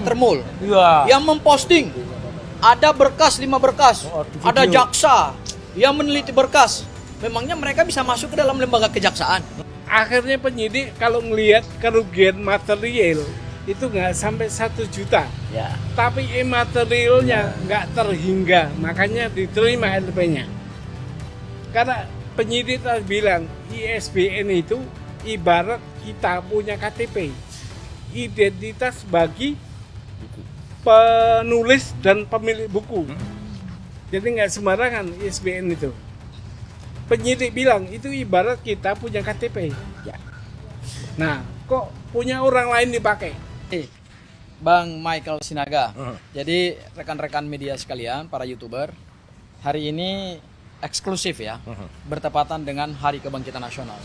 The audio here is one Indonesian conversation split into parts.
Termul Iya. yang memposting ada berkas 5 berkas, di ada video. jaksa yang meneliti berkas. Memangnya mereka bisa masuk ke dalam lembaga kejaksaan? Akhirnya penyidik kalau ngelihat kerugian material itu nggak sampai 1 juta. Ya. Tapi imaterialnya nggak terhingga, makanya diterima LP-nya. Karena penyidik tadi bilang ISBN itu ibarat kita punya KTP, identitas bagi penulis dan pemilik buku. Jadi nggak sembarangan ISBN itu. Penyidik bilang itu ibarat kita punya KTP. Ya. Nah, kok punya orang lain dipakai? Bang Michael Sinaga. Jadi rekan-rekan media sekalian, para YouTuber, hari ini eksklusif ya, bertepatan dengan Hari Kebangkitan Nasional.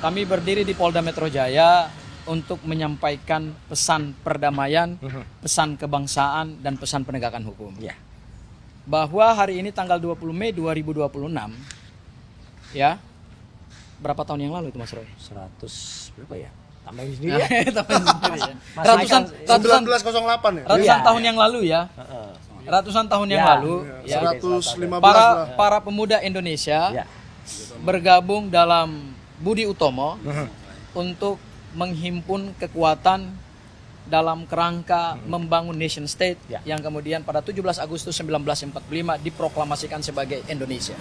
Kami berdiri di Polda Metro Jaya untuk menyampaikan pesan perdamaian, pesan kebangsaan, dan pesan penegakan hukum. Ya. Bahwa hari ini tanggal 20 Mei 2026, ya, berapa tahun yang lalu itu Mas Roy? 100 berapa ya? Tambahin sendiri ya. Tambahin sendiri ya. Mas Ratusan, Michael, ratusan, 1908 ya? ratusan Iya. tahun yang lalu ya. Ratusan tahun yang Ya. lalu ya. 115 lah. Para pemuda Indonesia Ya. bergabung dalam Budi Utomo untuk menghimpun kekuatan dalam kerangka membangun nation state Ya. yang kemudian pada 17 Agustus 1945 diproklamasikan sebagai Indonesia,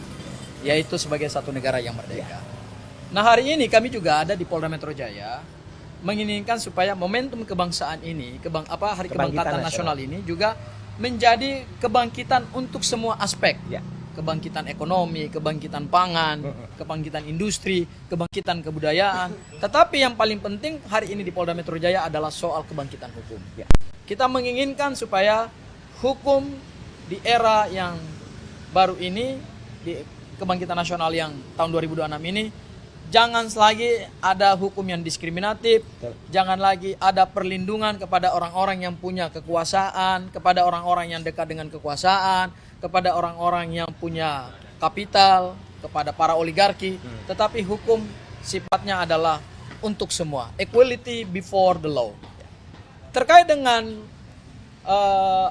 yaitu sebagai satu negara yang merdeka. Nah, hari ini kami juga ada di Polda Metro Jaya menginginkan supaya momentum kebangsaan ini, Hari Kebangkitan Nasional ini juga menjadi kebangkitan untuk semua aspek. Ya. Kebangkitan ekonomi, kebangkitan pangan, kebangkitan industri, kebangkitan kebudayaan. Tetapi yang paling penting hari ini di Polda Metro Jaya adalah soal kebangkitan hukum. Ya. Kita menginginkan supaya hukum di era yang baru ini, di kebangkitan nasional yang tahun 2026 ini, jangan lagi ada hukum yang diskriminatif, jangan lagi ada perlindungan kepada orang-orang yang punya kekuasaan, kepada orang-orang yang dekat dengan kekuasaan, kepada orang-orang yang punya kapital, kepada para oligarki, tetapi hukum sifatnya adalah untuk semua, equality before the law. Terkait dengan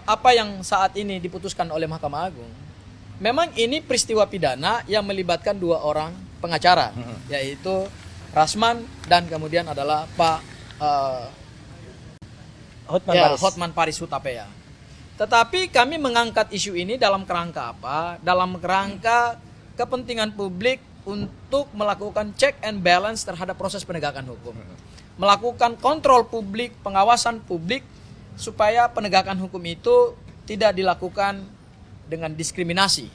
apa yang saat ini diputuskan oleh Mahkamah Agung, memang ini peristiwa pidana yang melibatkan 2 orang pengacara, yaitu Rasman dan kemudian adalah Pak Hotman Paris Hutapea. Tetapi kami mengangkat isu ini dalam kerangka apa? Dalam kerangka kepentingan publik untuk melakukan check and balance terhadap proses penegakan hukum. Melakukan kontrol publik, pengawasan publik, supaya penegakan hukum itu tidak dilakukan dengan diskriminasi,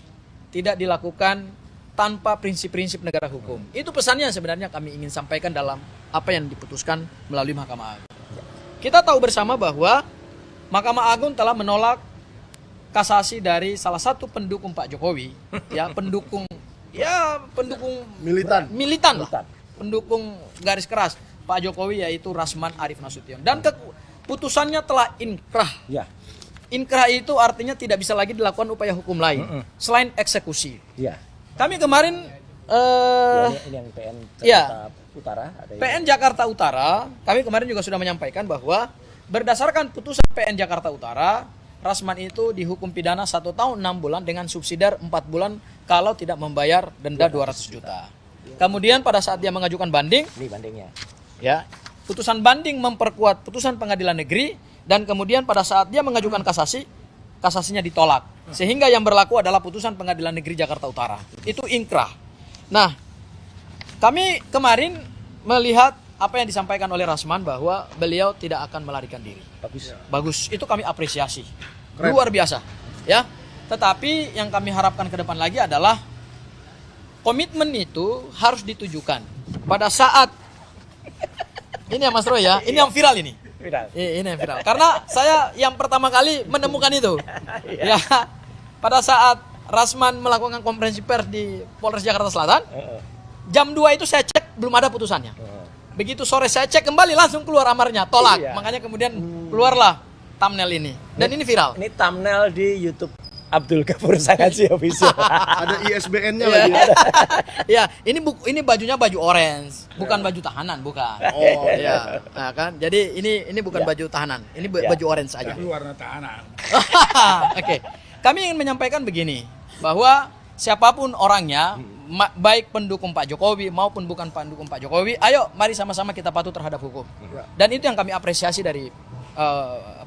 tidak dilakukan tanpa prinsip-prinsip negara hukum. Itu pesannya sebenarnya kami ingin sampaikan dalam apa yang diputuskan melalui Mahkamah Agung. Kita tahu bersama bahwa Mahkamah Agung telah menolak kasasi dari salah satu pendukung Pak Jokowi, ya, pendukung militan lah, pendukung garis keras Pak Jokowi, yaitu Rasman Arif Nasution. Dan keputusannya telah inkrah. Ya. Inkrah itu artinya tidak bisa lagi dilakukan upaya hukum lain selain eksekusi. Ya. Kami kemarin Ini yang PN ya. Jakarta Utara ada yang- PN Jakarta Utara, kami kemarin juga sudah menyampaikan bahwa berdasarkan putusan PN Jakarta Utara, Rasman itu dihukum pidana 1 tahun 6 bulan dengan subsidiar 4 bulan kalau tidak membayar denda 200 juta. Kemudian pada saat dia mengajukan banding, Ini bandingnya. ya, putusan banding memperkuat putusan pengadilan negeri, dan kemudian pada saat dia mengajukan kasasi, kasasinya ditolak. Sehingga yang berlaku adalah putusan pengadilan negeri Jakarta Utara. Itu inkrah. Nah, kami kemarin melihat apa yang disampaikan oleh Rasman bahwa beliau tidak akan melarikan diri. Bagus. Bagus, itu kami apresiasi. Keren. Luar biasa, ya. Tetapi yang kami harapkan ke depan lagi adalah komitmen itu harus ditujukan pada saat ini ya Mas Roy ya, ini yang viral ini. Viral. Ini yang viral. Karena saya yang pertama kali menemukan itu. Ya. Pada saat Rasman melakukan konferensi pers di Polres Jakarta Selatan, jam 2 itu saya cek belum ada putusannya. Begitu sore saya cek kembali langsung keluar amarnya, tolak. Iya. Makanya kemudian keluarlah thumbnail ini. Dan ini viral. Ini thumbnail di YouTube Abdul Ghafur Sangaji official. Ada ISBN-nya Iya. lagi. Ya, ini bajunya baju orange, bukan baju tahanan, bukan. Oh, Iya, nah, kan. Jadi ini bukan Ya. baju tahanan, ini Ya. baju orange aja. Tapi warna tahanan. Oke. Kami ingin menyampaikan begini, bahwa siapapun orangnya, baik pendukung Pak Jokowi maupun bukan pendukung Pak Jokowi, ayo mari sama-sama kita patuh terhadap hukum. Dan itu yang kami apresiasi dari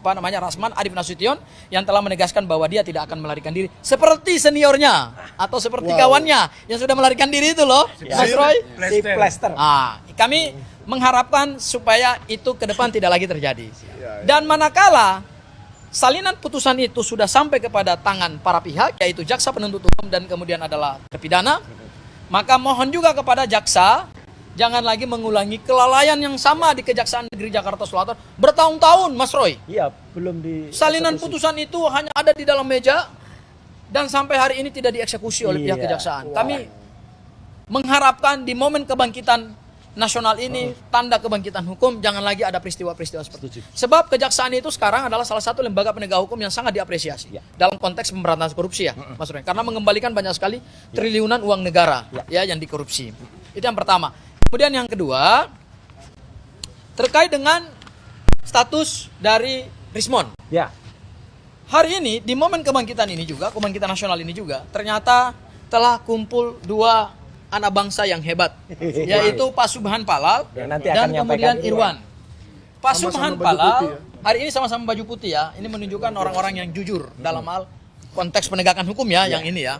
Rasman Arief Nasution yang telah menegaskan bahwa dia tidak akan melarikan diri seperti seniornya atau seperti kawannya yang sudah melarikan diri itu loh, Mas Roy. Si Plaster. Kami mengharapkan supaya itu ke depan tidak lagi terjadi. Dan manakala salinan putusan itu sudah sampai kepada tangan para pihak, yaitu jaksa penuntut umum dan kemudian adalah terpidana, maka mohon juga kepada jaksa jangan lagi mengulangi kelalaian yang sama di Kejaksaan Negeri Jakarta Selatan bertahun-tahun, Mas Roy. Iya, belum di Salinan putusan itu hanya ada di dalam meja dan sampai hari ini tidak dieksekusi oleh pihak Iya. kejaksaan. Kami mengharapkan di momen kebangkitan nasional ini, tanda kebangkitan hukum, jangan lagi ada peristiwa-peristiwa seperti itu. Sebab kejaksaan itu sekarang adalah salah satu lembaga penegak hukum yang sangat diapresiasi Ya. dalam konteks pemberantasan korupsi ya, Mas Roy. Karena mengembalikan banyak sekali triliunan uang negara ya yang dikorupsi. Itu yang pertama. Kemudian yang kedua, terkait dengan status dari Rismon. Ya. Hari ini, di momen kebangkitan ini juga, kebangkitan nasional ini juga, ternyata telah kumpul dua anak bangsa yang hebat, yaitu Pak Subhan Palal Yang nanti dan akan kemudian menyampaikan Irwan. Pak Sama-sama Subhan baju Palal, putih ya. hari ini sama-sama baju putih ya, ini menunjukkan orang-orang yang jujur dalam hal konteks penegakan hukum ya, yang ini ya.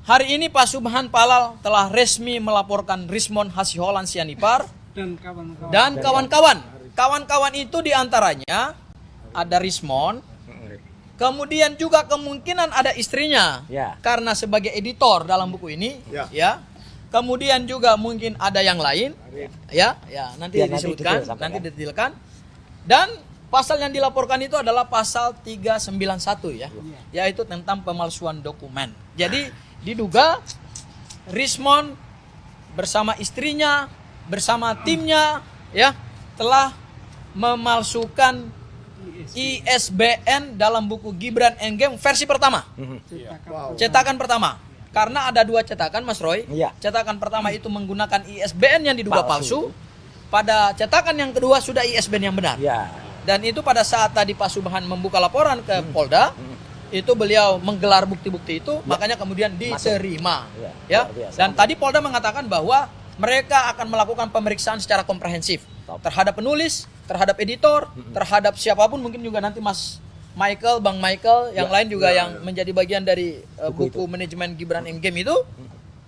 Hari ini Pak Subhan Palal telah resmi melaporkan Rismon Hasiholan Sianipar Dan kawan-kawan. dan kawan-kawan. Kawan-kawan itu diantaranya ada Rismon, kemudian juga kemungkinan ada istrinya, Ya. karena sebagai editor dalam buku ini, Ya. Kemudian juga mungkin ada yang lain, ya, nanti Ya, nanti disebutkan, detail sampai nanti kan. detailkan. Dan pasal yang dilaporkan itu adalah pasal 391 ya, yaitu tentang pemalsuan dokumen. Jadi diduga Rismon bersama istrinya, bersama timnya, ya, telah memalsukan ISBN dalam buku Gibran Endgame versi pertama, Wow. cetakan pertama. Karena ada dua cetakan, Mas Roy. Iya. Cetakan pertama itu menggunakan ISBN yang diduga Palsu. palsu. Pada cetakan yang kedua sudah ISBN yang benar. Ya. Dan itu pada saat tadi Pak Subhan membuka laporan ke Polda, itu beliau menggelar bukti-bukti itu, makanya kemudian diterima. Ya, Ya. luar biasa. Dan tadi Polda mengatakan bahwa mereka akan melakukan pemeriksaan secara komprehensif Top. terhadap penulis, terhadap editor, terhadap siapapun, mungkin juga nanti Mas Michael, Bang Michael, yang lain juga yang menjadi bagian dari buku manajemen Gibran Endgame itu.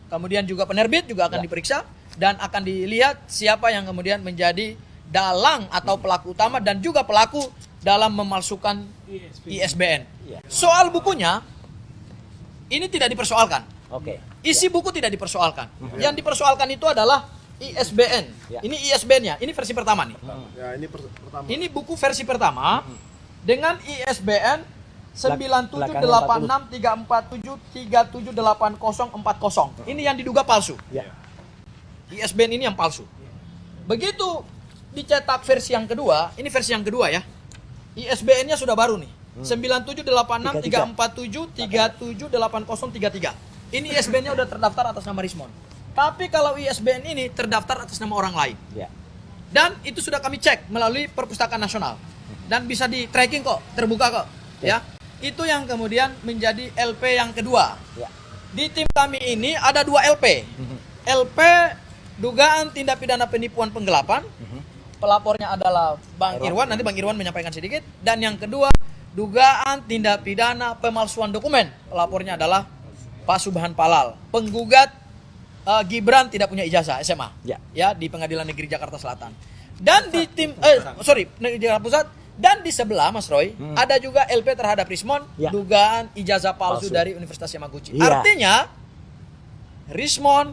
Kemudian juga penerbit juga akan diperiksa dan akan dilihat siapa yang kemudian menjadi dalang atau pelaku utama dan juga pelaku dalam memalsukan ISBN. Iya. Soal bukunya ini tidak dipersoalkan. Oke. Isi buku tidak dipersoalkan. Yang dipersoalkan itu adalah ISBN. Ya. Ini ISBN-nya. Ini versi pertama nih. Ya, ini pertama. Ini buku versi pertama dengan ISBN 9786347378040. Ini yang diduga palsu. Ya. ISBN ini yang palsu. Begitu dicetak versi yang kedua, ini versi yang kedua ya. ISBN-nya sudah baru nih. 9786347378033. Ini ISBN-nya udah terdaftar atas nama Rismon. Tapi kalau ISBN ini terdaftar atas nama orang lain. Ya. Dan itu sudah kami cek melalui Perpustakaan Nasional. Dan bisa di tracking kok, terbuka kok. Ya. Itu yang kemudian menjadi LP yang kedua. Ya. Di tim kami ini ada 2 LP. LP dugaan tindak pidana penipuan penggelapan. Pelapornya adalah Bang Irwan, nanti Bang Irwan menyampaikan sedikit. Dan yang kedua, dugaan tindak pidana pemalsuan dokumen. Pelapornya adalah Pak Subhan Palal. Penggugat Gibran tidak punya ijazah SMA. Ya. Di Pengadilan Negeri Jakarta Selatan. Dan di tim Negeri Jakarta Pusat, dan di sebelah Mas Roy ada juga LP terhadap Rismon, Ya. dugaan ijazah palsu Palsu. dari Universitas Yamaguchi. Iya. Artinya Rismon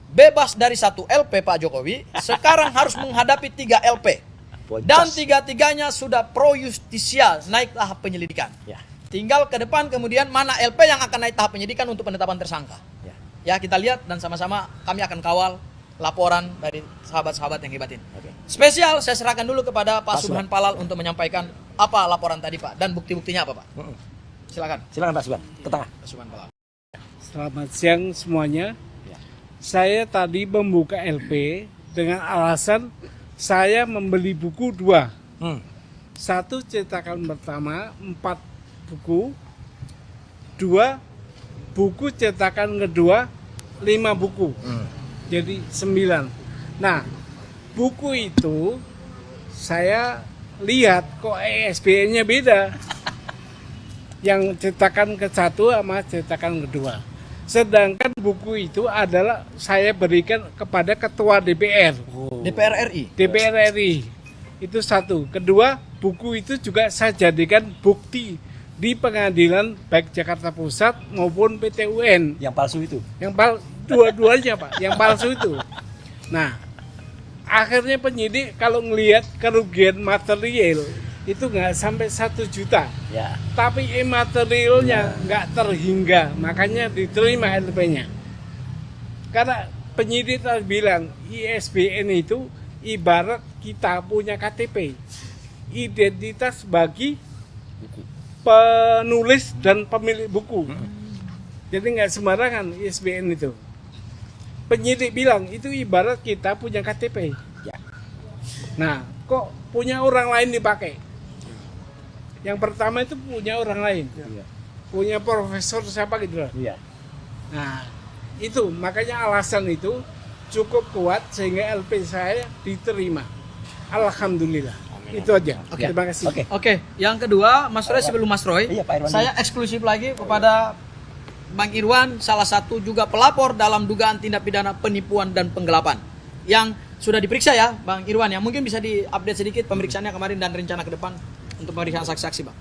bebas dari 1 LP Pak Jokowi, sekarang harus menghadapi 3 LP. Boncos. Dan 3-tiganya sudah pro justisia, naik tahap penyelidikan. Ya. Tinggal ke depan kemudian mana LP yang akan naik tahap penyidikan untuk penetapan tersangka. Ya. Ya, kita lihat dan sama-sama kami akan kawal laporan dari sahabat-sahabat yang hebat ini. Oke. Spesial saya serahkan dulu kepada Pak Pak Subhan Palal untuk menyampaikan apa laporan tadi Pak dan bukti-buktinya apa Pak. Silakan. Silakan Pak Suban, ke tengah. Pak Suban Pala. Selamat siang semuanya. Ya. Saya tadi membuka LP dengan alasan saya membeli buku 2. Satu cetakan pertama 4 buku, 2 buku cetakan kedua 5 buku, jadi 9. Nah, buku itu saya lihat kok ISBN-nya beda. Yang cetakan ke-1 sama cetakan kedua. Sedangkan buku itu adalah saya berikan kepada ketua DPR. DPR RI. DPR RI. Itu satu. Kedua, buku itu juga saya jadikan bukti di pengadilan baik Jakarta Pusat maupun PT UN. Yang palsu itu. Dua-duanya Pak, yang palsu itu. Nah, akhirnya penyidik kalau ngelihat kerugian material itu nggak sampai 1 juta. Ya. Tapi imaterialnya nggak terhingga, makanya diterima LP-nya. Karena penyidik tadi bilang ISBN itu ibarat kita punya KTP, identitas bagi penulis dan pemilik buku. Jadi nggak sembarangan ISBN itu. Penyidik bilang itu ibarat kita punya KTP. Ya. Nah, kok punya orang lain dipakai? Yang pertama itu punya orang lain, Iya. punya profesor siapa gitu loh. Iya. Nah, itu makanya alasan itu cukup kuat sehingga LP saya diterima. Alhamdulillah. Itu aja. Oke. Terima kasih. Oke. Oke, yang kedua, Mas Roy sebelum Mas Roy, Iya, Pak Irwan saya eksklusif lagi kepada Bang Irwan, salah satu juga pelapor dalam dugaan tindak pidana penipuan dan penggelapan yang sudah diperiksa ya, Bang Irwan ya. Mungkin bisa diupdate sedikit pemeriksaannya kemarin dan rencana ke depan untuk pemeriksaan saksi-saksi, Bang.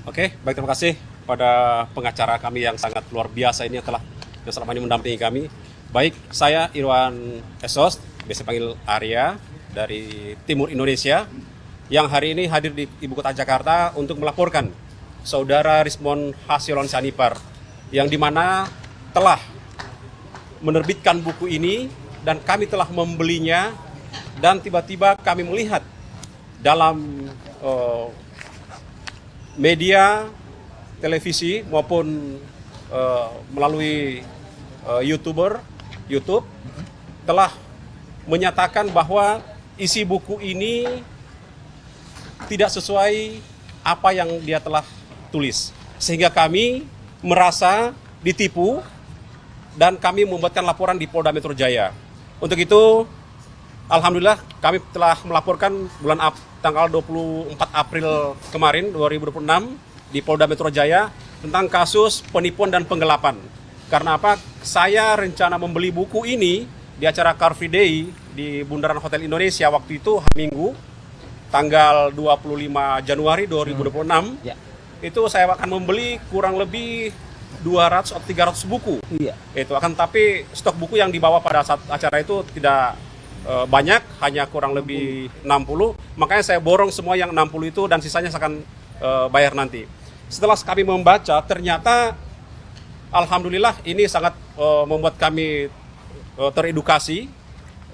Oke, baik, terima kasih pada pengacara kami yang sangat luar biasa ini yang selama ini mendampingi kami. Baik, saya Irwan Esos, biasa panggil Arya dari Timur Indonesia, yang hari ini hadir di Ibu Kota Jakarta untuk melaporkan Saudara Rismond Hasilon Sanipar, yang dimana telah menerbitkan buku ini dan kami telah membelinya, dan tiba-tiba kami melihat dalam media televisi maupun melalui YouTube telah menyatakan bahwa isi buku ini tidak sesuai apa yang dia telah tulis, sehingga kami merasa ditipu dan kami membuatkan laporan di Polda Metro Jaya. Untuk itu, alhamdulillah kami telah melaporkan tanggal 24 April kemarin 2026 di Polda Metro Jaya tentang kasus penipuan dan penggelapan. Karena apa? Saya rencana membeli buku ini di acara Car Free Day di Bundaran Hotel Indonesia waktu itu hari Minggu tanggal 25 Januari 2026. Ya. Itu saya akan membeli kurang lebih 200 atau 300 buku. Iya. Itu akan, tapi stok buku yang dibawa pada saat acara itu tidak banyak, hanya kurang lebih 60. Makanya saya borong semua yang 60 itu dan sisanya saya akan bayar nanti. Setelah kami membaca, ternyata alhamdulillah ini sangat membuat kami teredukasi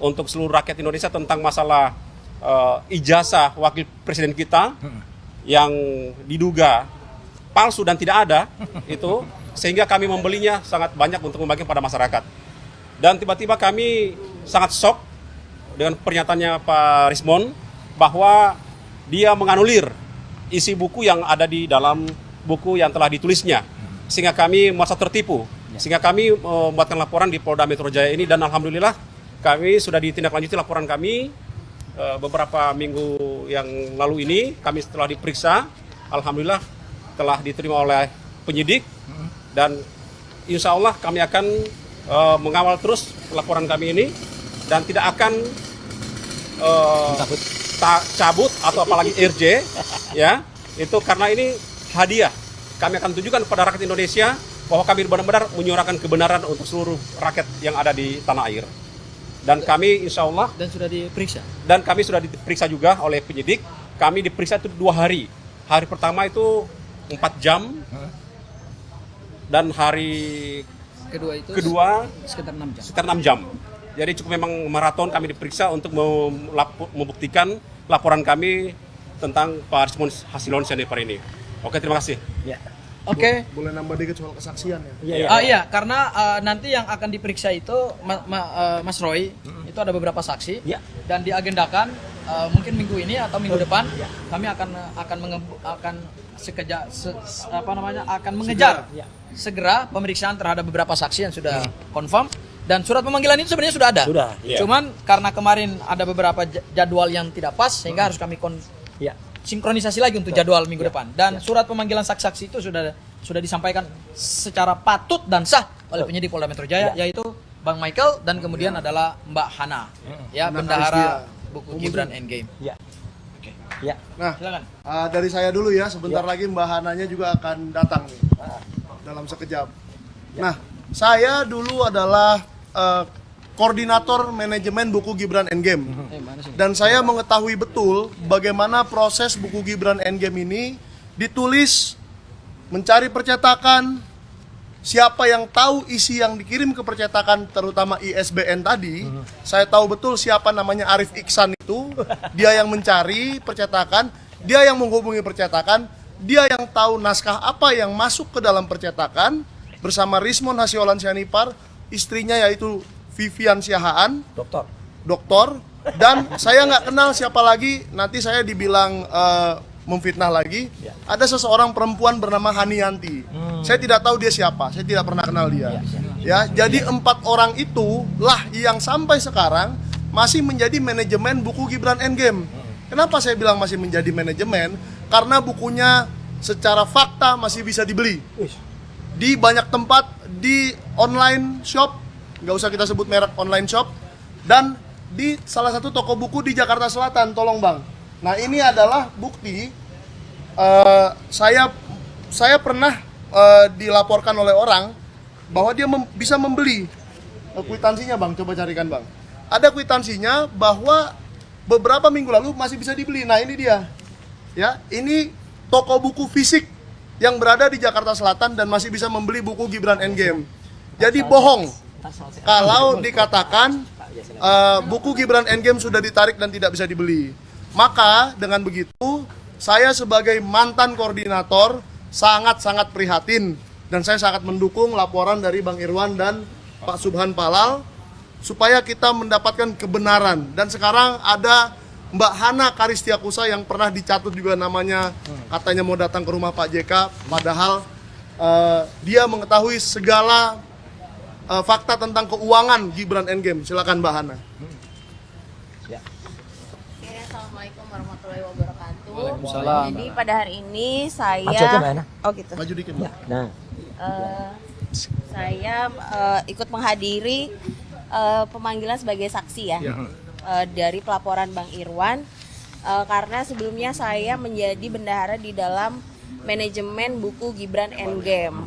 untuk seluruh rakyat Indonesia tentang masalah ijazah wakil presiden kita yang diduga palsu dan tidak ada itu, sehingga kami membelinya sangat banyak untuk membagikan pada masyarakat. Dan tiba-tiba kami sangat shock dengan pernyataannya Pak Rismond bahwa dia menganulir isi buku yang ada di dalam buku yang telah ditulisnya, sehingga kami merasa tertipu, sehingga kami membuatkan laporan di Polda Metro Jaya ini, dan alhamdulillah kami sudah ditindaklanjuti laporan kami beberapa minggu yang lalu ini. Kami setelah diperiksa, alhamdulillah telah diterima oleh penyidik, dan insya Allah kami akan mengawal terus laporan kami ini dan tidak akan cabut atau apalagi RJ ya, itu karena ini hadiah. Kami akan tunjukkan kepada rakyat Indonesia bahwa kami benar-benar menyuarakan kebenaran untuk seluruh rakyat yang ada di tanah air. Dan kami insya Allah, Dan sudah diperiksa. dan kami sudah diperiksa juga oleh penyidik. Kami diperiksa itu 2 hari. Hari pertama itu 4 jam, dan hari Kedua itu kedua sekitar 6 jam. sekitar 6 jam. Jadi cukup memang maraton kami diperiksa untuk membuktikan laporan kami tentang Pak Rismond Hasilon Sanipar ini. Oke, terima kasih. Ya. Oke. Boleh nambah dikit soal kesaksian ya? Iya, Iya, karena nanti yang akan diperiksa itu Mas Roy itu ada beberapa saksi Iya. dan diagendakan mungkin minggu ini atau minggu depan kami akan mengejar Iya. segera pemeriksaan terhadap beberapa saksi yang sudah confirm dan surat pemanggilan itu sebenarnya sudah ada. Sudah. Cuman karena kemarin ada beberapa jadwal yang tidak pas sehingga harus kami Iya. sinkronisasi lagi untuk jadwal minggu depan dan surat pemanggilan saksi-saksi itu sudah disampaikan secara patut dan sah oleh penyidik Polda Metro Jaya yaitu Bang Michael dan kemudian adalah Mbak Hana ya Hana bendahara Karistia. buku Gibran Endgame. Iya. Oke. Iya. Nah, Silakan. dari saya dulu ya, sebentar lagi Mbak Hananya juga akan datang nih, dalam sekejap. Nah, saya dulu adalah koordinator manajemen buku Gibran Endgame. Mana sih? Dan saya mengetahui betul bagaimana proses buku Gibran Endgame ini ditulis, mencari percetakan, siapa yang tahu isi yang dikirim ke percetakan, terutama ISBN tadi. Saya tahu betul siapa namanya Arif Iksan itu, dia yang mencari percetakan, dia yang menghubungi percetakan, dia yang tahu naskah apa yang masuk ke dalam percetakan, bersama Rismon Hasiolan Sianipar, istrinya yaitu Vivian Siahaan, doktor, dan saya nggak kenal siapa lagi, nanti saya dibilang memfitnah lagi. Ada seseorang perempuan bernama Hanianti. Saya tidak tahu dia siapa, saya tidak pernah kenal dia. Ya, jadi 4 orang itu lah yang sampai sekarang masih menjadi manajemen buku Gibran Endgame. Kenapa saya bilang masih menjadi manajemen? Karena bukunya secara fakta masih bisa dibeli di banyak tempat, di online shop, nggak usah kita sebut merek online shop, dan di salah satu toko buku di Jakarta Selatan. Tolong Bang. Nah, ini adalah bukti. Saya pernah dilaporkan oleh orang bahwa dia bisa membeli. Kwitansinya Bang, coba carikan Bang. Ada kwitansinya bahwa beberapa minggu lalu masih bisa dibeli. Nah, ini dia. Ya, ini toko buku fisik yang berada di Jakarta Selatan dan masih bisa membeli buku Gibran Endgame. Jadi bohong kalau dikatakan buku Gibran Endgame sudah ditarik dan tidak bisa dibeli. Maka dengan begitu, saya sebagai mantan koordinator sangat-sangat prihatin dan saya sangat mendukung laporan dari Bang Irwan dan Pak Subhan Palal supaya kita mendapatkan kebenaran. Dan sekarang ada Mbak Hana Karistia Kusa yang pernah dicatut juga namanya, katanya mau datang ke rumah Pak JK, padahal dia mengetahui segala fakta tentang keuangan Gibran Endgame. Silakan Mbak Hana. Oke, assalamualaikum warahmatullahi wabarakatuh. Waalaikumsalam. Jadi pada hari ini Maju aja, Mbak Hana. gitu. Maju dikit Mbak. Nah, Saya ikut menghadiri pemanggilan sebagai saksi ya. Dari pelaporan Bang Irwan, karena sebelumnya saya menjadi bendahara di dalam manajemen buku Gibran Endgame.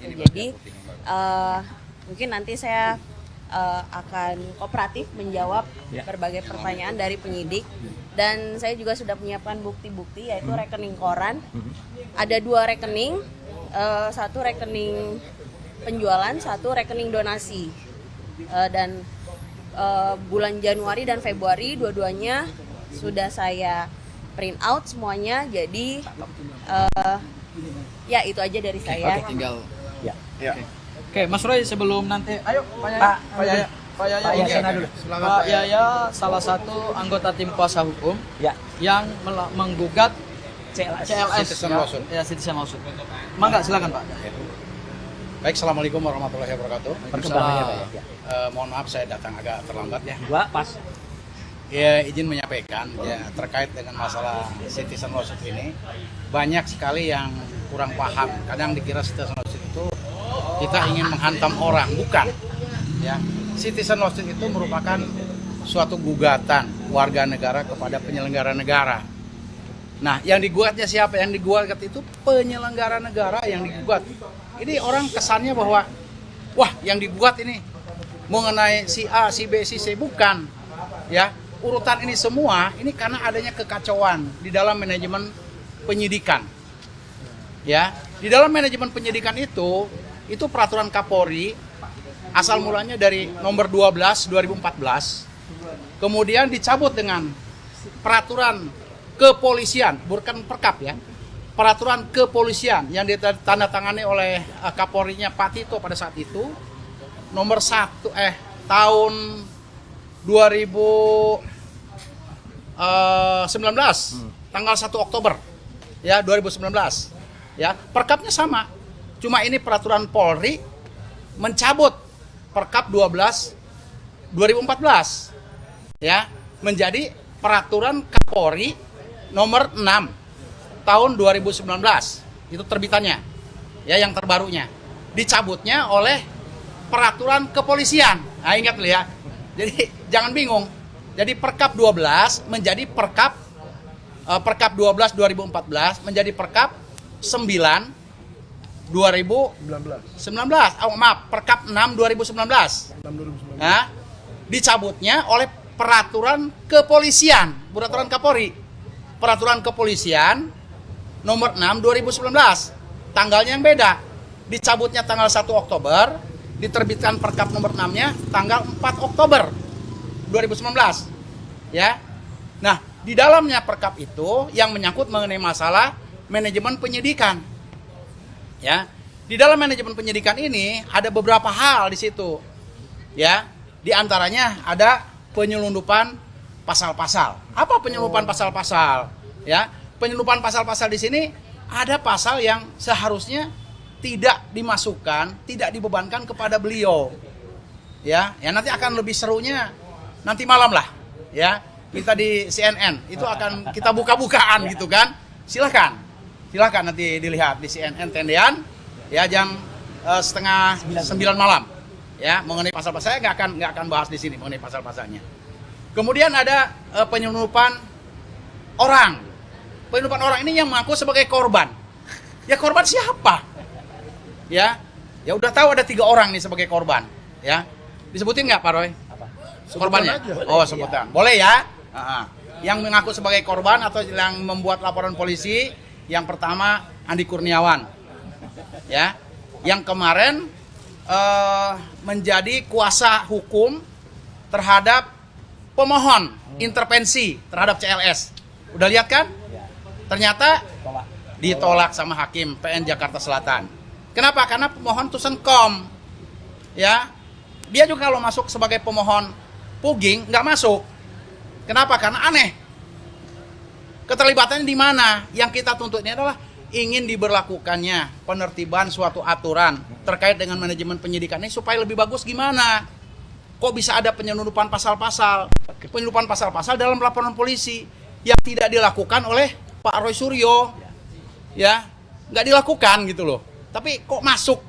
Jadi mungkin nanti saya akan kooperatif menjawab berbagai pertanyaan dari penyidik, dan saya juga sudah menyiapkan bukti-bukti yaitu rekening koran. Ada 2 rekening, satu rekening penjualan, satu rekening donasi, dan bulan Januari dan Februari dua-duanya sudah saya print out semuanya. Jadi ya itu aja dari saya. Tinggal. ya. Oke, Mas Roy, sebelum nanti, ayo Pak Yaya sana dulu. Pak Yaya salah satu anggota tim kuasa hukum Ya. yang menggugat CLS Citizen lawsuit. Ya, Citizen lawsuit. Mangga, silakan Pak. Baik, assalamualaikum warahmatullahi wabarakatuh. Perkembangannya Pak ya. Mohon maaf saya datang agak terlambat ya. 2 pas. Ya, izin menyampaikan ya terkait dengan masalah citizen lawsuit ini, banyak sekali yang kurang paham. Kadang dikira citizen lawsuit itu kita ingin menghantam orang, bukan. Ya, citizen lawsuit itu merupakan suatu gugatan warga negara kepada penyelenggara negara. Nah, yang digugatnya siapa? Yang digugat itu penyelenggara negara yang digugat. Ini orang kesannya bahwa wah, yang digugat ini mengenai si A, si B, si C, bukan. Ya, urutan ini semua ini karena adanya kekacauan di dalam manajemen penyidikan. Ya, di dalam manajemen penyidikan itu peraturan Kapolri asal mulanya dari nomor 12 2014, kemudian dicabut dengan peraturan kepolisian, bukan perkap ya. peraturan kepolisian yang ditandatangani oleh Kapolrinya Pak Tito pada saat itu nomor 1 tahun 2019 tanggal 1 Oktober ya 2019 ya. Perkapnya sama, cuma ini peraturan Polri mencabut Perkap 12 2014 ya menjadi peraturan Kapolri nomor 6 tahun 2019. Itu terbitannya ya, yang terbarunya dicabutnya oleh peraturan kepolisian. Nah, ingat dulu ya, jadi jangan bingung. Jadi Perkap 12 menjadi Perkap 12 2014 menjadi Perkap 9 2019. Oh, maaf, Perkap 6 2019. Nah, dicabutnya oleh peraturan kepolisian, peraturan Kapolri. Peraturan kepolisian nomor 6 2019. Tanggalnya yang beda. Dicabutnya tanggal 1 Oktober, diterbitkan Perkap nomor 6-nya tanggal 4 Oktober 2019. Ya. Nah, di dalamnya Perkap itu yang menyangkut mengenai masalah manajemen penyidikan. Ya. Di dalam manajemen penyidikan ini ada beberapa hal di situ. Ya. Di antaranya ada penyelundupan pasal-pasal. Apa penyelundupan pasal-pasal? Ya, penyelundupan pasal-pasal di sini ada pasal yang seharusnya tidak dimasukkan, tidak dibebankan kepada beliau. Ya, nanti akan lebih serunya nanti malam lah. Ya, kita di CNN itu akan kita buka-bukaan gitu kan. Silakan nanti dilihat di CNN Tendean ya jam setengah 9 malam. Ya, mengenai pasal-pasal saya nggak akan bahas di sini mengenai pasal-pasalnya. Kemudian ada penyelundupan orang. Penyelundupan orang ini yang mengaku sebagai korban. Ya, korban siapa? Ya udah tahu ada 3 orang nih sebagai korban. Ya, disebutin nggak Pak Roy? Korbannya? Oh, sebutan. Boleh ya? Yang mengaku sebagai korban atau yang membuat laporan polisi, yang pertama Andi Kurniawan. Ya, yang kemarin menjadi kuasa hukum terhadap pemohon intervensi terhadap CLS. Udah lihat kan? Ternyata ditolak sama hakim PN Jakarta Selatan. Kenapa? Karena pemohon itu sengkom. Ya, dia juga kalau masuk sebagai pemohon pugging nggak masuk. Kenapa? Karena aneh. Keterlibatannya di mana? Yang kita tuntut ini adalah ingin diberlakukannya penertiban suatu aturan terkait dengan manajemen penyidikan ini supaya lebih bagus gimana? Kok bisa ada penyelundupan pasal-pasal dalam laporan polisi yang tidak dilakukan oleh Pak Roy Suryo, ya nggak dilakukan gitu loh. Tapi kok masuk?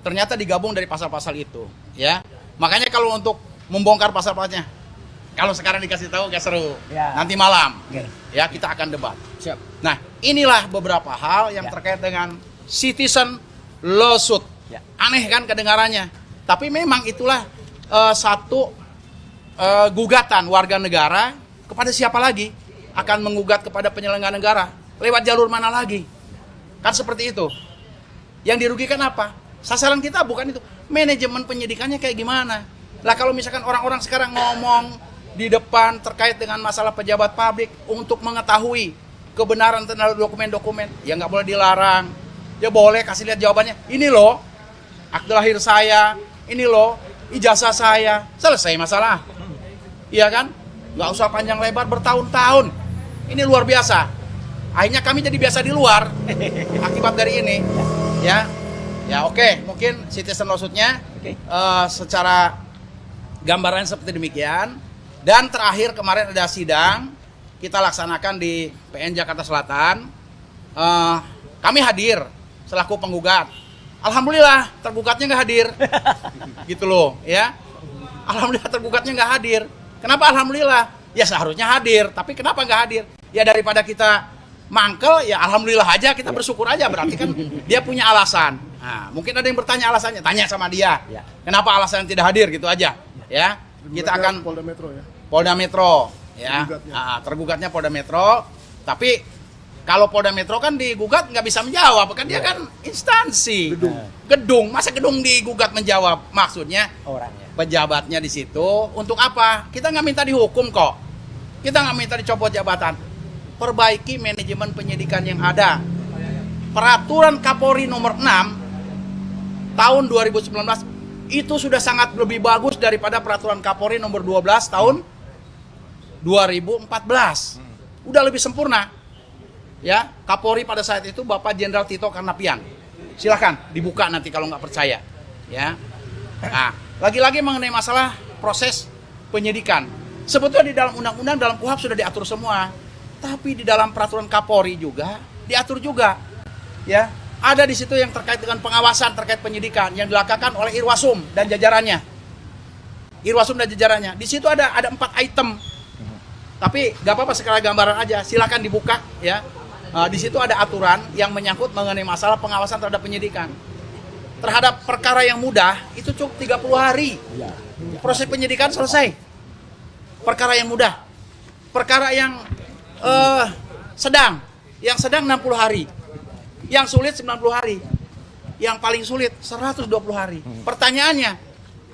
Ternyata digabung dari pasal-pasal itu, ya. Makanya kalau untuk membongkar pasal-pasalnya, kalau sekarang dikasih tahu gak seru. Ya. Nanti malam, ya kita akan debat. Siap. Nah, inilah beberapa hal yang terkait dengan citizen lawsuit. Ya. Aneh kan kedengarannya, tapi memang itulah satu gugatan warga negara kepada siapa lagi akan menggugat kepada penyelenggara negara lewat jalur mana lagi, kan seperti itu. Yang dirugikan apa? Sasaran kita bukan itu, manajemen penyidikannya kayak gimana. Lah kalau misalkan orang-orang sekarang ngomong di depan terkait dengan masalah pejabat publik untuk mengetahui kebenaran tentang dokumen-dokumen, ya nggak boleh dilarang. Ya boleh kasih lihat jawabannya, ini loh akte lahir saya, ini loh ijazah saya, selesai masalah. Iya kan? Nggak usah panjang lebar bertahun-tahun. Ini luar biasa. Akhirnya kami jadi biasa di luar akibat dari ini. Ya oke. Mungkin citizen lawsuit-nya secara gambaran seperti demikian. Dan terakhir kemarin ada sidang kita laksanakan di PN Jakarta Selatan. Kami hadir selaku penggugat. Alhamdulillah tergugatnya nggak hadir. Gitu loh ya. Alhamdulillah tergugatnya nggak hadir. Kenapa alhamdulillah? Ya seharusnya hadir, tapi kenapa nggak hadir? Ya daripada kita mangkel, ya alhamdulillah aja, kita bersyukur aja. Berarti kan dia punya alasan. Nah, mungkin ada yang bertanya alasannya, tanya sama dia. Kenapa alasan tidak hadir gitu aja? Ya, kita akan Polda Metro ya. Polda Metro, ya. Tergugatnya Polda Metro. Tapi kalau Polda Metro kan digugat nggak bisa menjawab, kan dia kan instansi. Gedung. Masa gedung digugat menjawab? Maksudnya orangnya. Pejabatnya di situ untuk apa? Kita nggak minta dihukum kok. Kita nggak minta dicopot jabatan. Perbaiki manajemen penyidikan yang ada. peraturan Kapolri nomor 6 tahun 2019 itu sudah sangat lebih bagus daripada peraturan Kapolri nomor 12 tahun 2014. Udah lebih sempurna. Ya, Kapolri pada saat itu Bapak Jenderal Tito Karnavian. Silahkan dibuka nanti kalau nggak percaya. Ya. Nah, lagi-lagi mengenai masalah proses penyidikan. Sebetulnya di dalam undang-undang, dalam KUHP sudah diatur semua. Tapi di dalam peraturan Kapolri juga diatur juga. Ya, ada di situ yang terkait dengan pengawasan terkait penyidikan yang dilakukan oleh Irwasum dan jajarannya. Irwasum dan jajarannya. Di situ ada 4 item. Tapi nggak apa-apa, sekali gambaran aja. Silakan dibuka ya. Di situ ada aturan yang menyangkut mengenai masalah pengawasan terhadap penyidikan. Terhadap perkara yang mudah itu cukup 30 hari. Proses penyidikan selesai. Perkara yang mudah. Perkara yang sedang 60 hari. Yang sulit 90 hari. Yang paling sulit 120 hari. Pertanyaannya,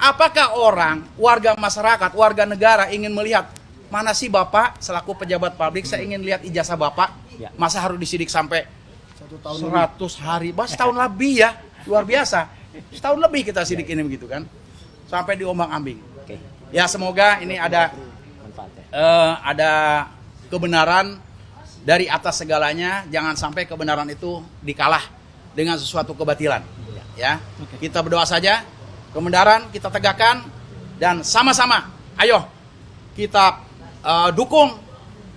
apakah orang, warga masyarakat, warga negara ingin melihat mana sih Bapak selaku pejabat publik, saya ingin lihat ijazah Bapak. Masa harus disidik sampai 100 hari, setahun lebih ya, luar biasa. Setahun lebih kita sidik ini begitu kan, sampai diombang-ambing. Ya semoga ini ada kebenaran dari atas segalanya, jangan sampai kebenaran itu dikalah dengan sesuatu kebatilan. Ya, kita berdoa saja, kebenaran kita tegakkan dan sama-sama, ayo kita dukung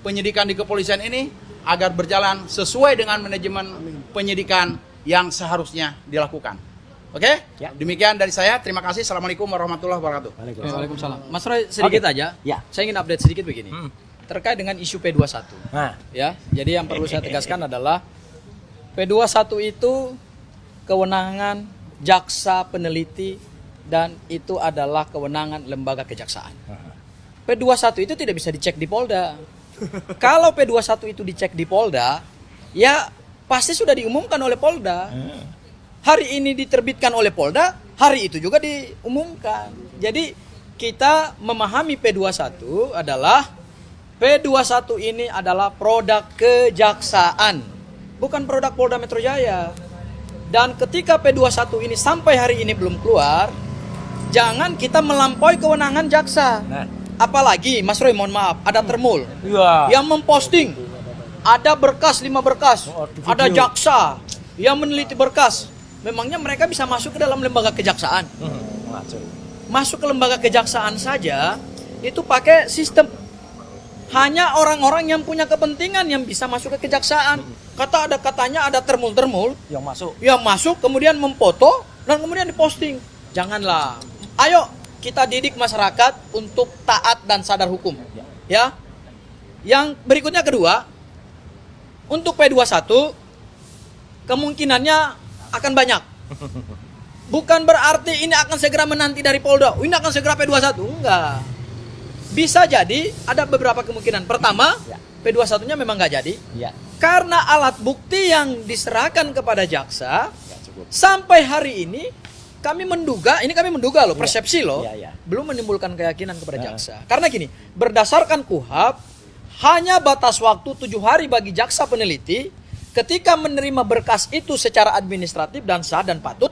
penyidikan di kepolisian ini agar berjalan sesuai dengan manajemen penyidikan yang seharusnya dilakukan. Oke? Ya. Demikian dari saya. Terima kasih. Assalamuallahu warahmatullahi wabarakatuh. Waalaikumsalam. Mas Roy sedikit aja. Ya. Saya ingin update sedikit begini. Terkait dengan isu P21. Nah, Ya, jadi yang perlu saya tegaskan adalah P21 itu kewenangan jaksa peneliti dan itu adalah kewenangan lembaga kejaksaan. P21 itu tidak bisa dicek di Polda. Kalau P21 itu dicek di Polda, ya pasti sudah diumumkan oleh Polda. Hari ini diterbitkan oleh Polda, hari itu juga diumumkan. Jadi kita memahami P21 adalah P21 ini adalah produk kejaksaan, bukan produk Polda Metro Jaya. Dan ketika P21 ini sampai hari ini belum keluar, jangan kita melampaui kewenangan jaksa. Apalagi, Mas Roy, mohon maaf, ada termul yang memposting, ada berkas 5 berkas, ada jaksa yang meneliti berkas. Memangnya mereka bisa masuk ke dalam lembaga kejaksaan? Masuk ke lembaga kejaksaan saja, itu pakai sistem. Hanya orang-orang yang punya kepentingan yang bisa masuk ke kejaksaan. Katanya ada termul-termul yang masuk, kemudian memfoto, dan kemudian diposting. Janganlah. Ayo, kita didik masyarakat untuk taat dan sadar hukum. Ya. Yang berikutnya kedua, untuk P21 kemungkinannya akan banyak. Bukan berarti ini akan segera menanti dari Polda. Ini akan segera P21. Enggak. Bisa jadi ada beberapa kemungkinan. Pertama, P21-nya memang nggak jadi. Karena alat bukti yang diserahkan kepada jaksa sampai hari ini kami menduga loh, persepsi loh, belum menimbulkan keyakinan kepada jaksa. Karena gini, berdasarkan KUHP, hanya batas waktu 7 hari bagi jaksa peneliti ketika menerima berkas itu secara administratif dan sah dan patut,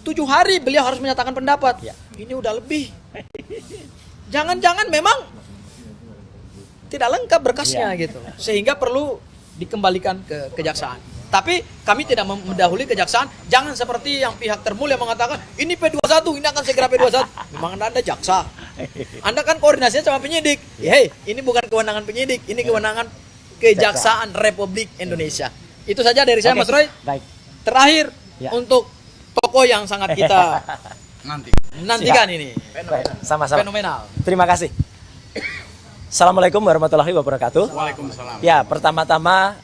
7 hari beliau harus menyatakan pendapat. Ini udah lebih. Jangan-jangan memang tidak lengkap berkasnya gitu, sehingga perlu dikembalikan ke kejaksaan. Tapi kami tidak mendahului kejaksaan. Jangan seperti yang pihak termul yang mengatakan ini P21, ini akan segera P21. Memang Anda jaksa. Anda kan koordinasinya sama penyidik. Hei, ini bukan kewenangan penyidik, ini kewenangan Kejaksaan Republik Indonesia. Itu saja dari saya, Mas Roy. Baik. Terakhir untuk tokoh yang sangat kita nantikan ini. Sama-sama. Fenomenal. Terima kasih. Assalamualaikum warahmatullahi wabarakatuh. Waalaikumsalam. Ya, pertama-tama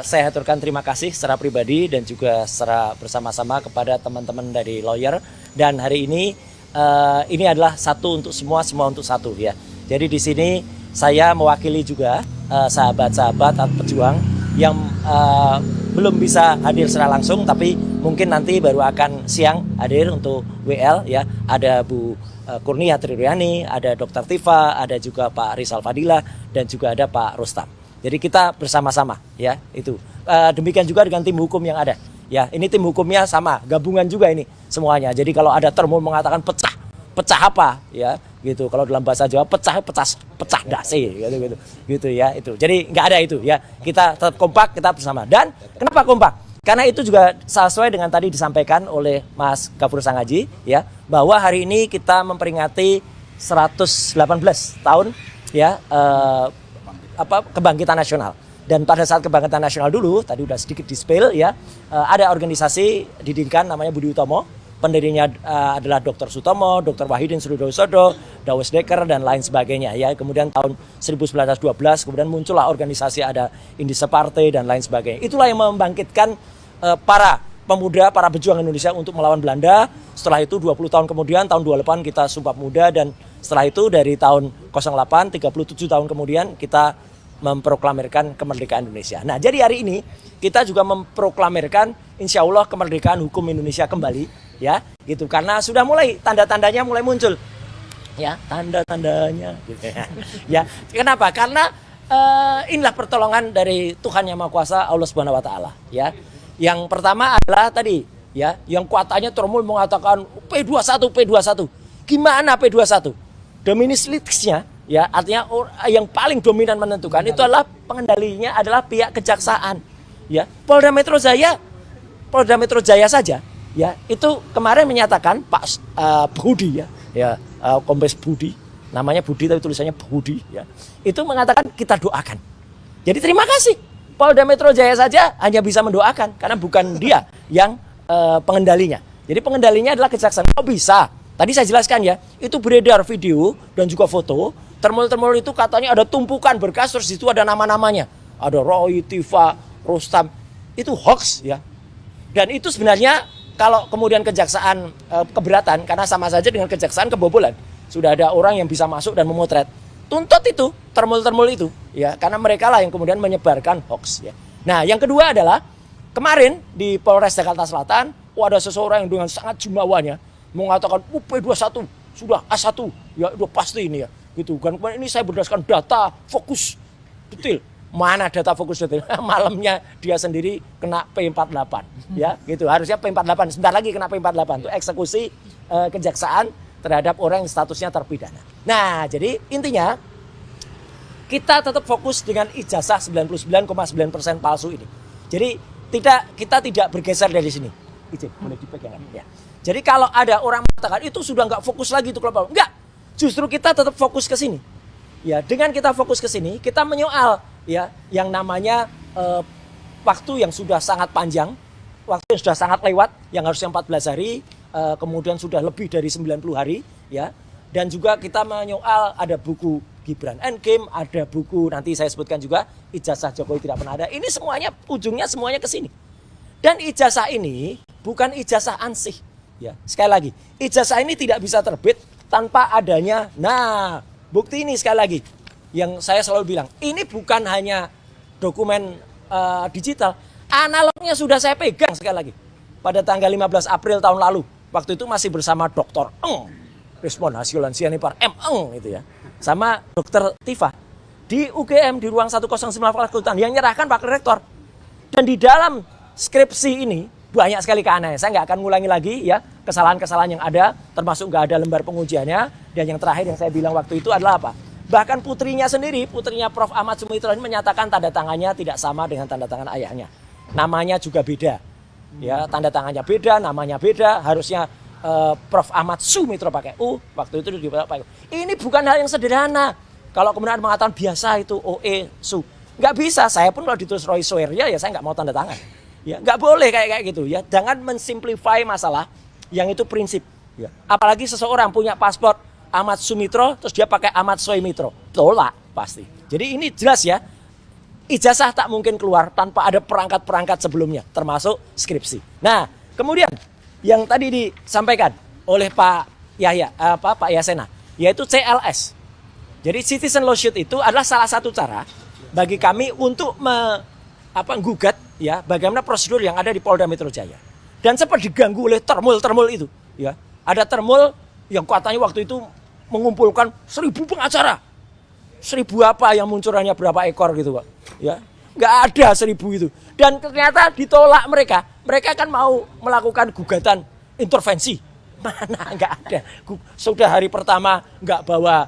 saya haturkan terima kasih secara pribadi dan juga secara bersama-sama kepada teman-teman dari lawyer. Dan hari ini adalah satu untuk semua, semua untuk satu ya. Jadi di sini saya mewakili juga sahabat-sahabat atau pejuang yang belum bisa hadir secara langsung, tapi mungkin nanti baru akan siang hadir untuk WL ya. Ada Bu Kurnia Triryani, ada Dr. Tifa, ada juga Pak Rizal Fadilah, dan juga ada Pak Rustam. Jadi kita bersama-sama ya itu. Demikian juga dengan tim hukum yang ada. Ya, ini tim hukumnya sama, gabungan juga ini semuanya. Jadi kalau ada termo mengatakan pecah apa ya gitu. Kalau dalam bahasa Jawa pecah dasi gitu ya itu. Jadi nggak ada itu ya. Kita tetap kompak, kita bersama. Dan kenapa kompak? Karena itu juga sesuai dengan tadi disampaikan oleh Mas Gafur Sangaji ya, bahwa hari ini kita memperingati 118 tahun ya kebangkitan nasional. Dan pada saat kebangkitan nasional dulu, tadi udah sedikit di-spill ya, ada organisasi didikan namanya Budi Utomo, pendirinya adalah Dr. Sutomo, Dr. Wahidin Sudosodo, Dawes Dekker, dan lain sebagainya ya. Kemudian tahun 1912, kemudian muncullah organisasi ada Indische Partei dan lain sebagainya. Itulah yang membangkitkan para pemuda, para pejuang Indonesia untuk melawan Belanda. Setelah itu 20 tahun kemudian, tahun 28 kita Sumpah Pemuda, dan setelah itu dari tahun 08, 37 tahun kemudian kita memproklamirkan kemerdekaan Indonesia. Nah, jadi hari ini kita juga memproklamirkan insya Allah kemerdekaan hukum Indonesia kembali, ya, gitu. Karena sudah mulai tanda-tandanya mulai muncul, ya, tanda-tandanya, gitu. Ya, kenapa? Karena inilah pertolongan dari Tuhan Yang Maha Kuasa, Allah Subhanahu Wa Taala, ya. Yang pertama adalah tadi, ya, yang kuatannya Tromul mengatakan P21. Gimana P21? Dominus litisnya, ya, artinya yang paling dominan menentukan itu adalah pengendalinya adalah pihak kejaksaan, ya. Polda Metro Jaya saja, ya, itu kemarin menyatakan Pak Budi, ya, Kombes Budi, namanya Budi tapi tulisannya Budi, ya, itu mengatakan kita doakan. Jadi terima kasih, Polda Metro Jaya saja hanya bisa mendoakan karena bukan dia yang pengendalinya. Jadi pengendalinya adalah kejaksaan. Kok bisa? Tadi saya jelaskan ya, itu beredar video dan juga foto. Termol itu katanya ada tumpukan berkas, terus itu ada nama-namanya. Ada Roy, Tifa, Rustam. Itu hoax ya. Dan itu sebenarnya kalau kemudian kejaksaan keberatan, karena sama saja dengan kejaksaan kebobolan. Sudah ada orang yang bisa masuk dan memotret. Tuntut itu, termol itu. Ya, karena mereka lah yang kemudian menyebarkan hoax. Ya. Nah, yang kedua adalah kemarin di Polres Jakarta Selatan, ada seseorang yang dengan sangat jumawanya mengatakan P21 sudah A1, ya udah pasti ini ya, gitu kan. Ini saya berdasarkan data fokus detail. Mana data fokus detail? Malamnya dia sendiri kena P48, ya, gitu. Harusnya P48, sebentar lagi kena P48 itu eksekusi kejaksaan terhadap orang yang statusnya terpidana. Nah, jadi intinya kita tetap fokus dengan ijazah 99,9% palsu ini. Jadi kita tidak bergeser dari sini. Izin, boleh dipegang ya. Jadi kalau ada orang mengatakan itu sudah nggak fokus lagi itu kelompok, enggak. Justru kita tetap fokus ke sini. Ya, dengan kita fokus ke sini, kita menyoal ya yang namanya waktu yang sudah sangat panjang, waktu yang sudah sangat lewat, yang harusnya 14 hari, kemudian sudah lebih dari 90 hari, ya. Dan juga kita menyoal ada buku Gibran Endgame, ada buku nanti saya sebutkan juga ijazah Jokowi tidak pernah ada. Ini semuanya ujungnya semuanya ke sini. Dan ijazah ini bukan ijazah ansih. Ya, sekali lagi, ijazah ini tidak bisa terbit tanpa adanya. Nah, bukti ini sekali lagi yang saya selalu bilang, ini bukan hanya dokumen digital, analognya sudah saya pegang sekali lagi. Pada tanggal 15 April tahun lalu, waktu itu masih bersama Dr. Rismon Hasiolansianipar itu ya, sama Dr. Tifa di UGM di ruang 109 Fakultas yang nyerahkan Pak Rektor. Dan di dalam skripsi ini banyak sekali keanehan. Saya nggak akan ngulangi lagi ya kesalahan-kesalahan yang ada, termasuk nggak ada lembar pengujiannya. Dan yang terakhir yang saya bilang waktu itu adalah apa? Bahkan putrinya sendiri, putrinya Prof. Ahmad Sumitro ini menyatakan tanda tangannya tidak sama dengan tanda tangan ayahnya. Namanya juga beda. Ya, tanda tangannya beda, namanya beda. Harusnya Prof. Ahmad Sumitro pakai U, waktu itu dipakai U. Ini bukan hal yang sederhana. Kalau kemudian mengatakan biasa itu OE Su, nggak bisa. Saya pun kalau ditulis Roy Soeria ya saya nggak mau tanda tangan. Ya, nggak boleh kayak gitu ya. Jangan mensimplify masalah yang itu prinsip. Ya. Apalagi seseorang punya paspor Ahmad Sumitro, terus dia pakai Ahmad Soemitro, tolak pasti. Jadi ini jelas ya, ijazah tak mungkin keluar tanpa ada perangkat-perangkat sebelumnya, termasuk skripsi. Nah, kemudian yang tadi disampaikan oleh Pak Yahya, Pak Yasena, yaitu CLS. Jadi citizen lawsuit itu adalah salah satu cara bagi kami untuk gugat ya bagaimana prosedur yang ada di Polda Metro Jaya. Dan sempat diganggu oleh termul itu ya. Ada termul yang katanya waktu itu mengumpulkan 1000 pengacara. 1000 apa yang muncul hanya berapa ekor gitu, Pak. ya. Nggak ada 1.000 itu. Dan ternyata ditolak mereka. Mereka kan mau melakukan gugatan intervensi. Mana nggak ada. Sudah hari pertama nggak bawa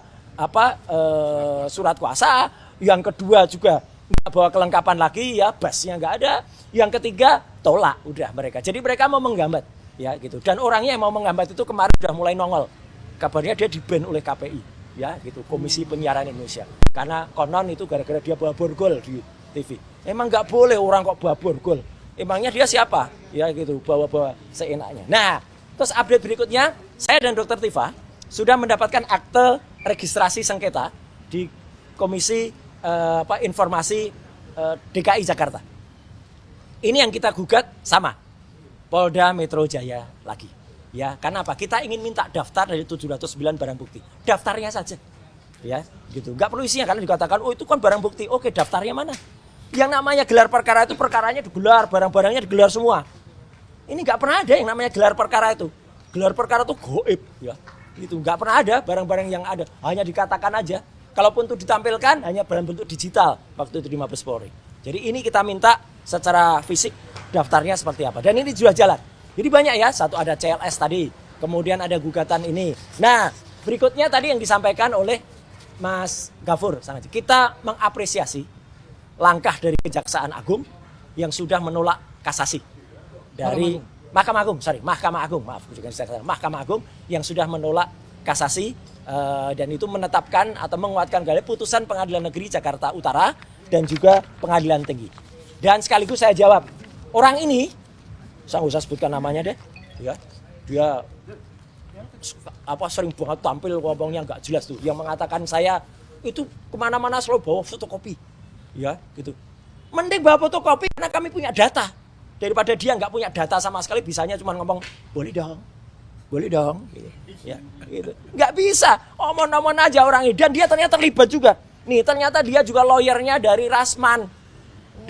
surat kuasa. Yang kedua juga nggak bawa kelengkapan lagi, ya basnya nggak ada. Yang ketiga tolak udah mereka. Jadi mereka mau menggambat, ya gitu. Dan orangnya yang mau menggambat itu kemarin udah mulai nongol. Kabarnya dia di-ban oleh KPI, ya gitu. Komisi Penyiaran Indonesia. Karena konon itu gara-gara dia bawa borgol di TV. Emang nggak boleh orang kok bawa borgol. Emangnya dia siapa? Ya gitu, bawa-bawa seenaknya. Nah, terus update berikutnya, saya dan Dr. Tifa sudah mendapatkan akte registrasi sengketa di Komisi Informasi DKI Jakarta. Ini yang kita gugat sama Polda Metro Jaya lagi. Ya, karena apa? Kita ingin minta daftar dari 709 barang bukti. Daftarnya saja. Ya, gitu. Nggak perlu isinya, karena dikatakan, oh itu kan barang bukti. Oke, daftarnya mana? Yang namanya gelar perkara itu perkaranya digelar, barang-barangnya digelar semua. Ini nggak pernah ada yang namanya gelar perkara itu. Gelar perkara itu goib, ya. Gitu, nggak pernah ada barang-barang yang ada. Hanya dikatakan aja. Kalaupun itu ditampilkan, hanya dalam bentuk digital waktu itu di Mabes Polri. Jadi ini kita minta secara fisik daftarnya seperti apa. Dan ini sudah jalan. Jadi banyak ya, satu ada CLS tadi, kemudian ada gugatan ini. Nah, berikutnya tadi yang disampaikan oleh Mas Gafur. Kita mengapresiasi langkah dari Kejaksaan Agung yang sudah menolak kasasi dari Mahkamah Agung yang sudah menolak kasasi dan itu menetapkan atau menguatkan kembali putusan Pengadilan Negeri Jakarta Utara dan juga Pengadilan Tinggi. Dan sekaligus saya jawab, orang ini saya nggak usah sebutkan namanya deh, ya, dia sering banget tampil ngomongnya nggak jelas tuh, yang mengatakan saya itu kemana-mana selalu bawa fotokopi. Ya gitu. Mending bawa fotokopi karena kami punya data. Daripada dia nggak punya data sama sekali, bisanya cuma ngomong boleh dong gitu. Ya gitu. Nggak bisa omong-omong aja orang ini. Dan dia ternyata terlibat juga. Nih ternyata dia juga lawyernya dari Rasman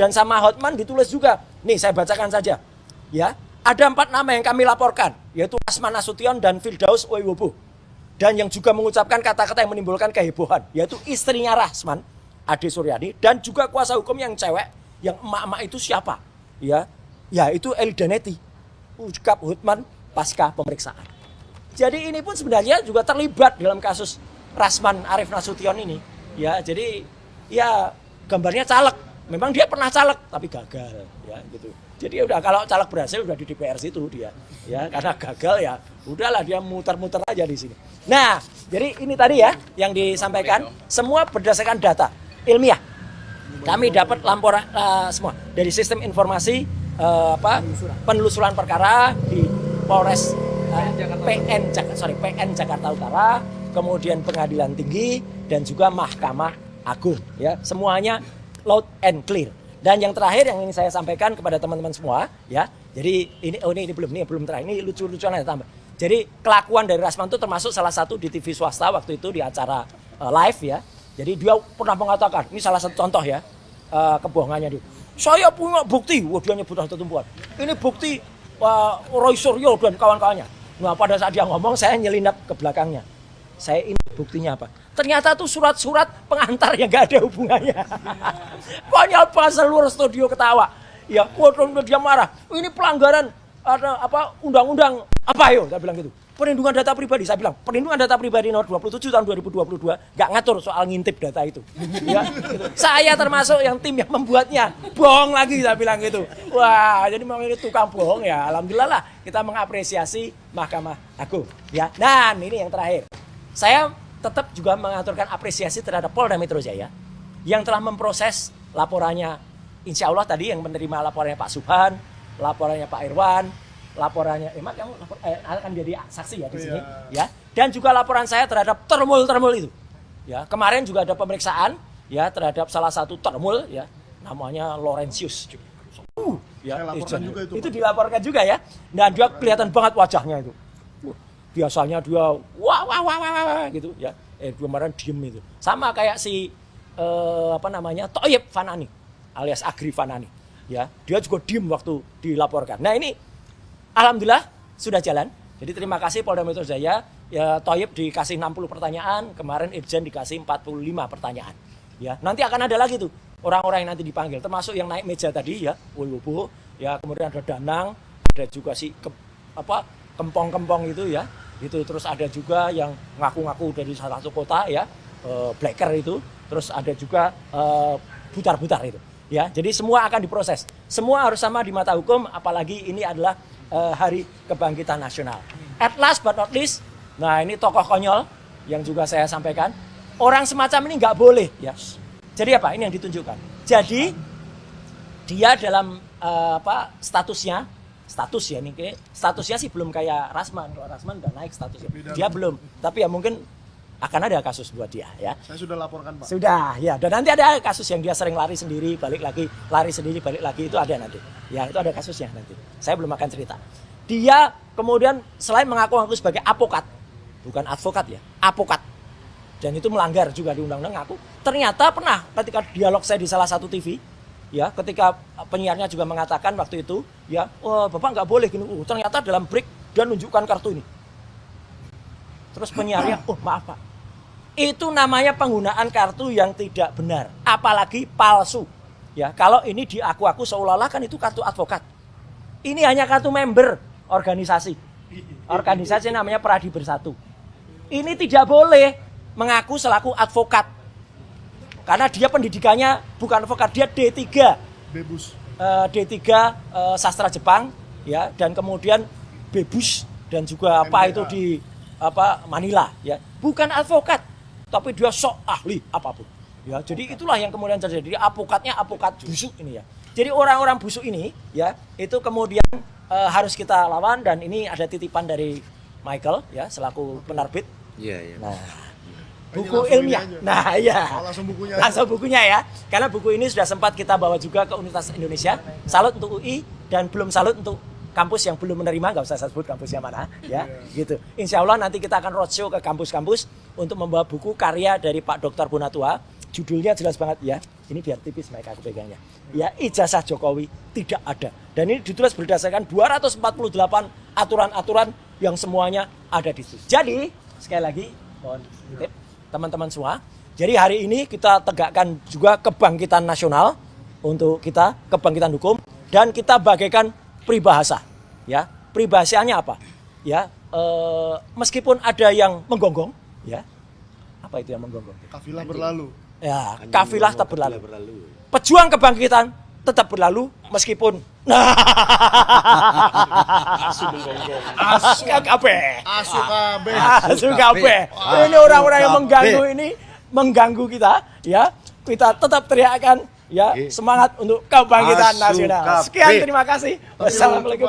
dan sama Hotman ditulis juga. Nih saya bacakan saja. Ya, ada 4 nama yang kami laporkan, yaitu Rasman Nasution dan Firdaus Wibowo. Dan yang juga mengucapkan kata-kata yang menimbulkan kehebohan, yaitu istrinya Rasman, Ade Suryani, dan juga kuasa hukum yang cewek, yang emak-emak itu siapa? Ya itu Elidaneti, Ucap Hotman pasca pemeriksaan. Jadi ini pun sebenarnya juga terlibat dalam kasus Rasman Arif Nasution ini. Ya, jadi ya gambarnya caleg. Memang dia pernah caleg tapi gagal, ya gitu. Jadi udah kalau caleg berhasil udah di DPR situ dia. Ya, karena gagal ya udahlah dia muter-muter aja di sini. Nah, jadi ini tadi ya yang disampaikan semua berdasarkan data ilmiah. Kami dapat laporan semua dari sistem informasi penelusuran perkara di Polres PN Jakarta Utara, kemudian Pengadilan Tinggi dan juga Mahkamah Agung, ya. Semuanya loud and clear. Dan yang terakhir yang ingin saya sampaikan kepada teman-teman semua, ya. Jadi ini belum terakhir. Ini lucu-lucuan aja tambah. Jadi kelakuan dari Rasman itu termasuk salah satu di TV swasta waktu itu di acara live, ya. Jadi dia pernah mengatakan, ini salah satu contoh ya, kebohongannya dia. Saya punya bukti, wah dia nyebut satu tumpuan. Ini bukti Roy Suryo dan kawan-kawannya. Nah pada saat dia ngomong, saya nyelinap ke belakangnya. Saya ini buktinya apa? Ternyata tuh surat-surat pengantar yang gak ada hubungannya. Banyak pas seluruh studio ketawa. Ya, waduh dia marah. Ini pelanggaran ada undang-undang apa yo? Saya bilang gitu. Perlindungan data pribadi, saya bilang perlindungan data pribadi nomor 27 tahun 2022 nggak ngatur soal ngintip data itu. Ya, gitu. Saya termasuk yang tim yang membuatnya, bohong lagi saya bilang gitu. Wah, jadi memang ini tukang bohong ya. Alhamdulillah lah kita mengapresiasi Mahkamah Agung. Ya, dan ini yang terakhir, saya tetap juga mengaturkan apresiasi terhadap Polda Metro Jaya yang telah memproses laporannya. Insya Allah tadi yang menerima laporannya Pak Subhan, laporannya Pak Irwan. Laporannya Emak kamu akan jadi saksi ya di sini, ya. Dan juga laporan saya terhadap termul itu. Ya, kemarin juga ada pemeriksaan ya terhadap salah satu termul ya, namanya Laurentius. Ya, itu dilaporkan juga ya. Dan dia kelihatan banget wajahnya itu. Biasanya dia wah gitu ya. Kemarin diem itu. Sama kayak si Thoyib Fanani alias Agri Fanani. Ya, dia juga diem waktu dilaporkan. Nah, ini alhamdulillah sudah jalan. Jadi terima kasih Polda Metro Jaya. Ya, Thoyib dikasih 60 pertanyaan, kemarin Irjen dikasih 45 pertanyaan. Ya, nanti akan ada lagi tuh orang-orang yang nanti dipanggil, termasuk yang naik meja tadi ya, Ulwubu, ya kemudian ada Danang, ada juga si kempong-kempong itu ya, itu terus ada juga yang ngaku-ngaku dari salah satu kota ya, Blacker itu, terus ada juga butar-butar itu. Ya, jadi semua akan diproses. Semua harus sama di mata hukum, apalagi ini adalah Hari Kebangkitan Nasional. At last but not least, nah ini tokoh konyol yang juga saya sampaikan, orang semacam ini nggak boleh ya. Jadi apa? Ini yang ditunjukkan. Jadi dia dalam statusnya nih, statusnya sih belum kayak Rasman. Kalau Rasman udah naik statusnya, dia belum. Tapi ya mungkin akan ada kasus buat dia ya. Saya sudah laporkan, Pak. Sudah ya. Dan nanti ada kasus yang dia sering lari sendiri, balik lagi, lari sendiri, balik lagi, itu ada nanti. Ya itu ada kasusnya nanti. Saya belum akan cerita. Dia kemudian selain mengaku sebagai apokat, bukan advokat ya, apokat. Dan itu melanggar juga di undang-undang ngaku. Ternyata pernah ketika dialog saya di salah satu TV, ya ketika penyiarnya juga mengatakan waktu itu, ya, oh, Bapak nggak boleh gini. Ternyata dalam break dia nunjukkan kartu ini. Terus penyiarnya, oh maaf Pak, itu namanya penggunaan kartu yang tidak benar, apalagi palsu. Ya, kalau ini diaku-aku seolah-olah kan itu kartu advokat. Ini hanya kartu member organisasi. Organisasi namanya Pradi Bersatu. Ini tidak boleh mengaku selaku advokat. Karena dia pendidikannya bukan advokat, dia D3. Bebus. D3 sastra Jepang ya, dan kemudian Bebus dan juga apa MBA. itu di Manila ya. Bukan advokat, tapi dia sok ahli apapun. Ya, jadi itulah yang kemudian terjadi. Advokatnya apokat busuk ini ya. Jadi orang-orang busuk ini ya, itu kemudian harus kita lawan, dan ini ada titipan dari Michael ya selaku penerbit. Iya. Nah, Ini buku langsung ilmiah. ini aja. Nah, iya. Oh, langsung bukunya. Langsung bukunya ya. Karena buku ini sudah sempat kita bawa juga ke Universitas Indonesia. Salut untuk UI dan belum salut untuk kampus yang belum menerima, nggak usah saya sebut kampusnya mana ya. Gitu. Insya Allah nanti kita akan roadshow ke kampus-kampus untuk membawa buku karya dari Pak Dr. Punatua. Judulnya jelas banget ya. Ini biar tipis mereka aku pegangnya. Ya, ijazah Jokowi tidak ada. Dan ini ditulis berdasarkan 248 aturan-aturan yang semuanya ada di situ. Jadi, sekali lagi mohon titip teman-teman semua. Jadi hari ini kita tegakkan juga kebangkitan nasional untuk kita, kebangkitan hukum, dan kita bagaikan peribahasa. Ya, peribahasanya apa? Ya, meskipun ada yang menggonggong, ya, apa itu yang menggonggong? Kafilah berlalu. Ya, kafilah tetap berlalu. Pejuang kebangkitan tetap berlalu meskipun Asu menggonggong. kabeh. Asu kabeh. Asu kabeh. Ini orang-orang yang mengganggu ini, mengganggu kita, ya. Kita tetap teriakan ya, semangat untuk kebangkitan Asu nasional. kabeh. Sekian, terima kasih. Wassalamualaikum